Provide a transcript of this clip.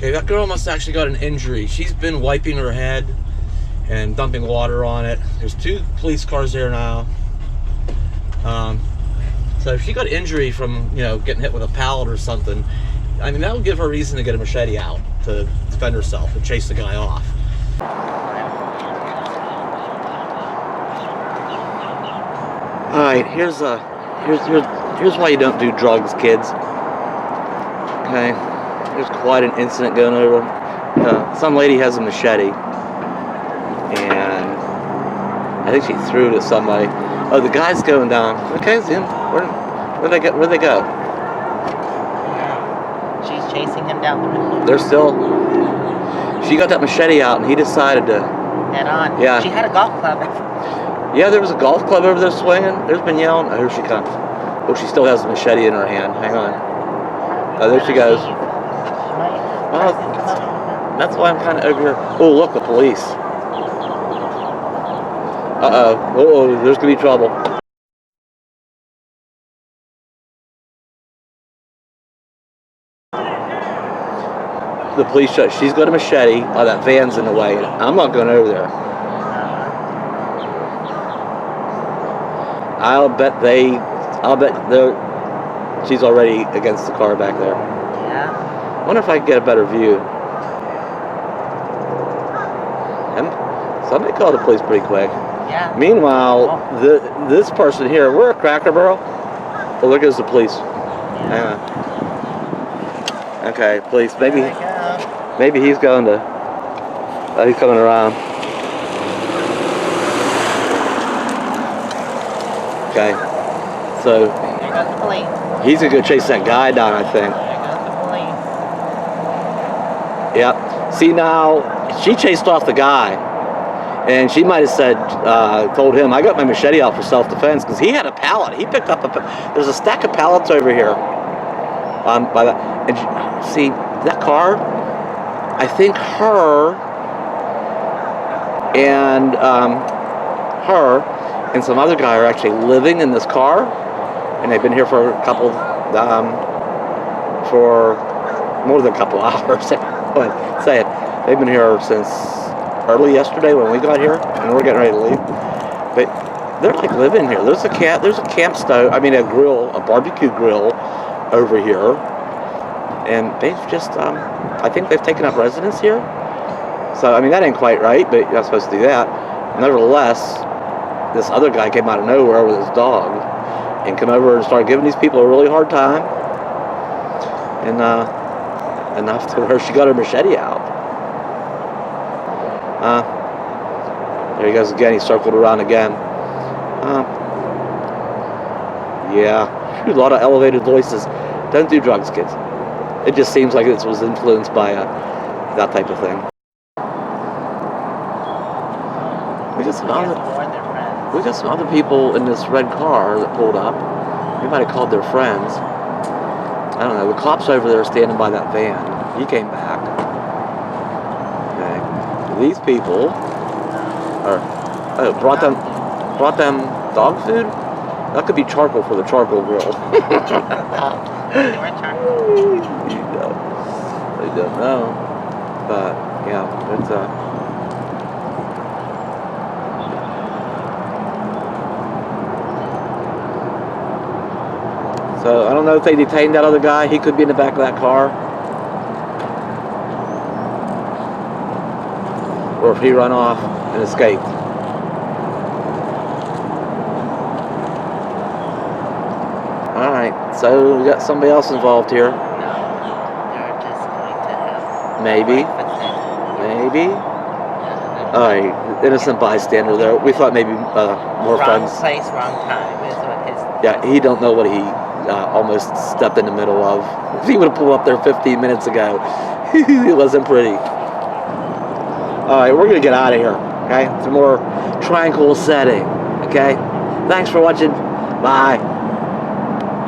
Okay, that girl must have actually got an injury. She's been wiping her head and dumping water on it. There's 2 police cars there now. So if she got injury from, getting hit with a pallet or something, I mean, that would give her reason to get a machete out to defend herself and chase the guy off. All right, here's why you don't do drugs, kids. Okay, there's quite an incident going over. Some lady has a machete, and I think she threw it at somebody. Oh, the guy's going down. Okay, Zim, where'd they go? She's chasing him down the road. They're still. She got that machete out, and he decided to head on. Yeah. She had a golf club. Yeah, there was a golf club over there swinging. There's been yelling. Oh, here she comes. Oh, she still has the machete in her hand. Hang on. Oh, there she goes. Well, that's why I'm kind of over here. Oh, look, the police. Uh-oh. Uh-oh, there's going to be trouble. The police shot. She's got a machete. Oh, that van's in the way. I'm not going over there. I'll bet she's already against the car back there. Yeah. I wonder if I can get a better view. Somebody called the police pretty quick. Yeah. Meanwhile, this person here, we're at Cracker Barrel. Oh, there goes the police. Yeah. Hang on. Okay, police. Maybe he's going to. Oh, he's coming around. Okay, so there goes the police. He's gonna go chase that guy down, I think. There goes the police. Yep. See, now she chased off the guy, and she might have said, told him, "I got my machete out for self-defense," because he had a pallet. He picked up there's a stack of pallets over here. By that, and see that car. I think her and some other guy are actually living in this car, and they've been here for for more than a couple hours. Say it. They've been here since early yesterday when we got here, and we're getting ready to leave. But they're like living here. There's a camp stove. I mean, a barbecue grill over here, and they've just I think they've taken up residence here. So I mean, that ain't quite right, but you're not supposed to do that. Nevertheless, this other guy came out of nowhere with his dog and came over and started giving these people a really hard time, and enough to where she got her machete out. There he goes again. He circled around again. Yeah, a lot of elevated voices. Don't do drugs, kids. It just seems like it was influenced by that type of thing. We got some other people in this red car that pulled up. They might have called their friends. I don't know. The cops over there standing by that van. He came back. Okay. These people brought them dog food. That could be charcoal for the charcoal grill. They were charcoal. They don't know. But yeah, it's So I don't know if they detained that other guy. He could be in the back of that car. Or if he ran off and escaped. Alright, so we got somebody else involved here. No, they're just going to have Maybe. Alright, innocent bystander there. We thought maybe more wrong friends. place, wrong time is what his. Yeah, he don't know what he almost stepped in the middle of. If he would have pulled up there 15 minutes ago, it wasn't pretty. Alright, we're going to get out of here, okay? It's a more tranquil setting, okay? Thanks for watching. Bye.